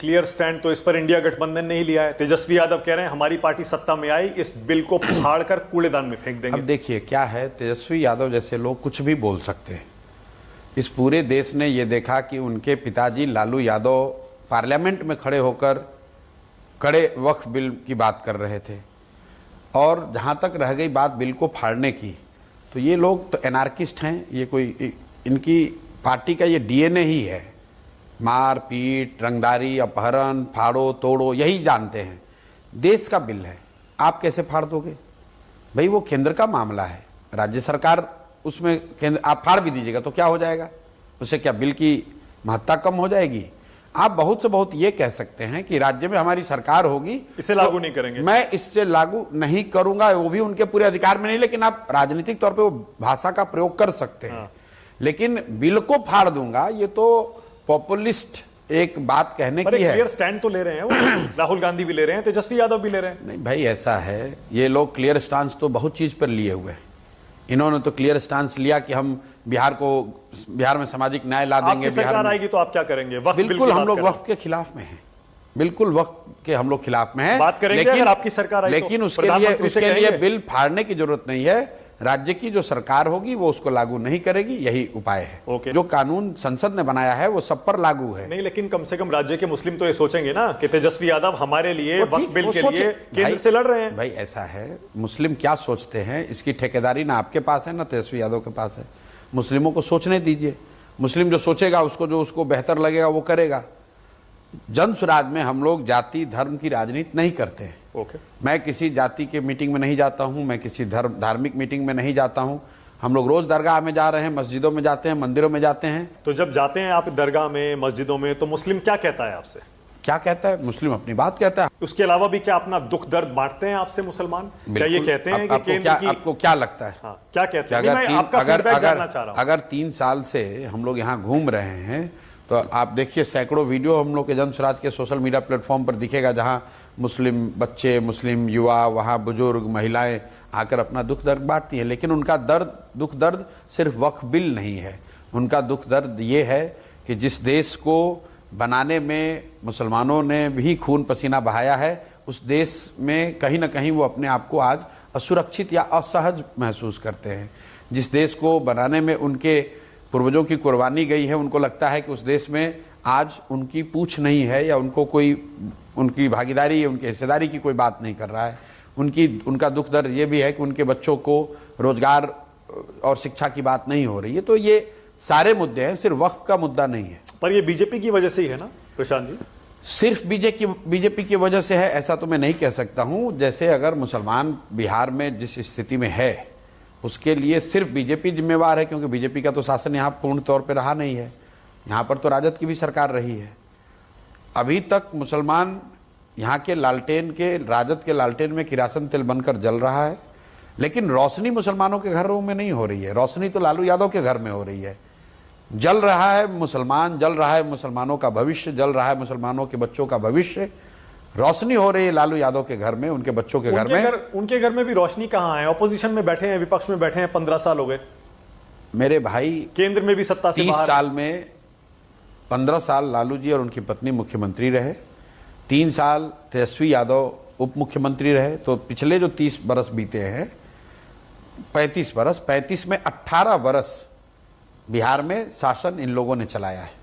Clear stand तो इस पर इंडिया गठबंधन ने ही लिया है। तेजस्वी यादव कह रहे हैं हमारी पार्टी सत्ता में आई, इस बिल को फाड़कर कूड़ेदान में फेंक देंगे। अब देखिए क्या है, तेजस्वी यादव जैसे लोग कुछ भी बोल सकते हैं। इस पूरे देश ने ये देखा कि उनके पिताजी लालू यादव पार्लियामेंट में खड़े होकर कड़े वक्फ बिल की बात कर रहे थे, और जहाँ तक रह गई बात बिल को फाड़ने की, तो ये लोग तो एनार्किस्ट हैं। ये कोई इनकी पार्टी का ये डीएनए ही है, मार पीट, रंगदारी, अपहरण, फाड़ो तोड़ो, यही जानते हैं। देश का बिल है, आप कैसे फाड़ दोगे भाई? वो केंद्र का मामला है, राज्य सरकार उसमें केंद्र, आप फाड़ भी दीजिएगा तो क्या हो जाएगा? उससे क्या बिल की महत्ता कम हो जाएगी? आप बहुत से बहुत ये कह सकते हैं कि राज्य में हमारी सरकार होगी, इसे लागू नहीं करेंगे, मैं इससे लागू नहीं करूंगा, वो भी उनके पूरे अधिकार में नहीं, लेकिन आप राजनीतिक तौर पे वो भाषा का प्रयोग कर सकते हैं। लेकिन बिल को फाड़ दूंगा, ये तो पॉपुलिस्ट एक बात कहने की है। क्लियर स्टैंड तो ले रहे हैं वो। राहुल गांधी भी ले रहे हैं, तेजस्वी यादव भी ले रहे हैं। नहीं भाई, ऐसा है, ये लोग क्लियर स्टांस तो बहुत चीज पर लिए हुए हैं। इन्होंने तो क्लियर स्टांस लिया कि हम बिहार में सामाजिक न्याय ला देंगे। आपकी सरकार आएगी तो आप क्या करेंगे? वक्फ बिल बिल्कुल की हम बात लोग कर रहे वक्फ के खिलाफ में हैं, बिल्कुल वक्फ के हम लोग खिलाफ में हैं। बात करेंगे अगर आपकी सरकार आई तो। लेकिन उसके प्रधानमंत्री लिए बिल फाड़ने की जरूरत नहीं है। राज्य की जो सरकार होगी वो उसको लागू नहीं करेगी, यही उपाय है। जो कानून संसद ने बनाया है वो सब पर लागू है। नहीं, लेकिन कम से कम राज्य के मुस्लिम तो ये सोचेंगे ना कि तेजस्वी यादव हमारे लिए वक्फ बिल के लिए केंद्र से लड़ रहे हैं। भाई ऐसा है, मुस्लिम क्या सोचते हैं इसकी ठेकेदारी ना आपके पास है ना तेजस्वी यादव के पास है। मुस्लिमों को सोचने दीजिए, मुस्लिम जो सोचेगा उसको, जो उसको बेहतर लगेगा वो करेगा। जन सुराज में हम लोग जाति धर्म की राजनीति नहीं करते हैं। मैं किसी जाति के मीटिंग में नहीं जाता हूं, मैं किसी धार्मिक मीटिंग में नहीं जाता हूं। हम लोग रोज दरगाह में जा रहे हैं, मस्जिदों में जाते हैं, मंदिरों में जाते हैं। तो जब जाते हैं आप दरगाह में, मस्जिदों में, तो मुस्लिम क्या कहता है आपसे? क्या कहता है? मुस्लिम अपनी बात कहता है। उसके अलावा भी क्या अपना दुख दर्द बांटते हैं आपसे मुसलमान? क्या ये कहते हैं कि आपको क्या लगता है? हाँ, क्या कहते हैं? मैं आपका फीडबैक जानना चाह रहा हूं। अगर 3 साल से हम लोग यहाँ घूम रहे हैं तो आप देखिए सैकड़ों वीडियो हम लोग के जन स्वराज के सोशल मीडिया प्लेटफॉर्म पर दिखेगा, जहाँ मुस्लिम बच्चे, मुस्लिम युवा, वहाँ बुजुर्ग, महिलाएं आकर अपना दुख दर्द बांटती हैं। लेकिन उनका दुख दर्द सिर्फ वक्फ बिल नहीं है। उनका दुख दर्द ये है कि जिस देश को बनाने में मुसलमानों ने भी खून पसीना बहाया है, उस देश में कहीं ना कहीं वो अपने आप को आज असुरक्षित या असहज महसूस करते हैं। जिस देश को बनाने में उनके पूर्वजों की कुर्बानी गई है, उनको लगता है कि उस देश में आज उनकी पूछ नहीं है, या उनको कोई उनकी भागीदारी, उनकी हिस्सेदारी की कोई बात नहीं कर रहा है। उनका दुख दर्द ये भी है कि उनके बच्चों को रोजगार और शिक्षा की बात नहीं हो रही है। तो ये सारे मुद्दे हैं, सिर्फ वक्फ का मुद्दा नहीं है। पर ये बीजेपी की वजह से ही है ना प्रशांत जी? सिर्फ बीजेपी की वजह से है ऐसा तो मैं नहीं कह सकता हूं। जैसे अगर मुसलमान बिहार में जिस स्थिति में है उसके लिए सिर्फ बीजेपी जिम्मेवार है, क्योंकि बीजेपी का तो शासन यहाँ पूर्ण तौर पे रहा नहीं है। यहाँ पर तो राजद की भी सरकार रही है। अभी तक मुसलमान यहाँ के लालटेन के, राजद के लालटेन में किरासन तेल बनकर जल रहा है, लेकिन रोशनी मुसलमानों के घरों में नहीं हो रही है। रोशनी तो लालू यादव के घर में हो रही है। जल रहा है मुसलमान, जल रहा है मुसलमानों का भविष्य, जल रहा है मुसलमानों के बच्चों का भविष्य। रोशनी हो रही है लालू यादव के घर में, उनके बच्चों के घर में। उनके घर में भी रोशनी कहां है? ऑपोजिशन में बैठे हैं, विपक्ष में बैठे हैं, 15 साल हो गए। मेरे भाई, केंद्र में भी सत्ता से 30 साल में 15 साल लालू जी और उनकी पत्नी मुख्यमंत्री रहे, 3 साल तेजस्वी यादव उप मुख्यमंत्री रहे। तो पिछले जो 30 बरस बीते हैं, 35 बरस, 35 में 18 बरस बिहार में शासन इन लोगों ने चलाया है।